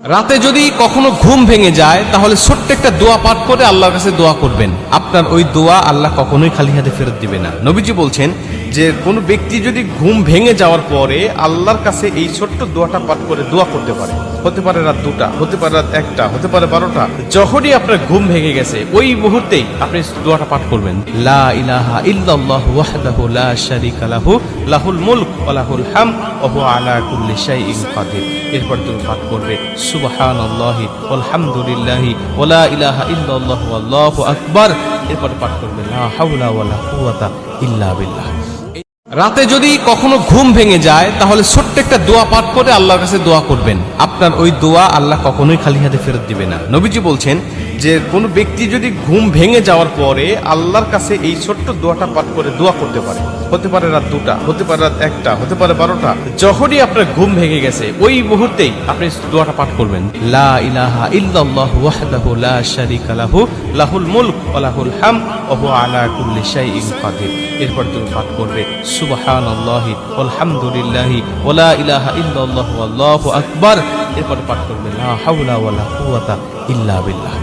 রাতে যদি কখনো ঘুম ভেঙে যায় তাহলে ছোট্ট একটা দোয়া পাঠ করে আল্লাহর কাছে দোয়া করবেন। আপনার ওই দোয়া আল্লাহ কখনোই খালি হাতে ফেরত দিবে না। নবীজি বলছেন যে কোনো ব্যক্তি যদি ঘুম ভেঙে যাওয়ার পরে আল্লাহর কাছে এই ছোট্ট দোয়াটা পাঠ করে দোয়া করতে পারে, হতে পারে রাত 2টা, হতে পারে রাত 1টা, হতে পারে 12টা, যখনই আপনার ঘুম ভেঙে গেছে ওই মুহূর্তেই আপনি দোয়াটা পাঠ করবেন, লা ইলাহা ইল্লাল্লাহু ওয়াহদাহু লা শারীকা লাহু লাহুল মুলক ওয়া লাহুল হামদ ওয়া হুয়া আলা কুল্লি শাইইন কাদির। এরপর তুমি পাঠ করবে সুবহানাল্লাহি ওয়ালহামদুলিল্লাহি ওয়া লা ইলাহা ইল্লাল্লাহু আল্লাহু আকবার। এরপর পাঠ করবে লা হাওলা ওয়া লা কুওয়াতা ইল্লা বিল্লাহ। রাতে যদি কখনো ঘুম ভেঙে যায় তাহলে ছোট্ট একটা দোয়া পাঠ করে আল্লাহর কাছে দোয়া করবেন। আপনার ওই দোয়া আল্লাহ কখনোই খালি হাতে ফেরত দিবে না। নবীজি বলছেন যে কোনো ব্যক্তি যদি ঘুম ভেঙে যাওয়ার পরে আল্লাহর কাছে এই ছোট্ট দোয়াটা পাঠ করে দোয়া করতে পারে, হতে পারে রাত 2টা, হতে পারে রাত 1টা, হতে পারে 12টা, যখনই আপনার ঘুম ভেঙে গেছে ওই মুহূর্তেই আপনি দোয়াটা পাঠ করবেন, লা ইলাহা ইল্লাল্লাহু ওয়াহদাহু লা শারীকা লাহু লাহুল মুলক ওয়া লাহুল হামদ ওয়া হুয়া আলা কুল্লি শাইইন কাদির। এরপর তুমি পাঠ করবে সুবহানাল্লাহি ওয়ালহামদুলিল্লাহি ওয়া লা ইলাহা ইল্লাল্লাহু আল্লাহু আকবার। এরপর পাঠ করবে লা হাওলা ওয়া লা কুওয়াতা ইল্লা বিল্লাহ।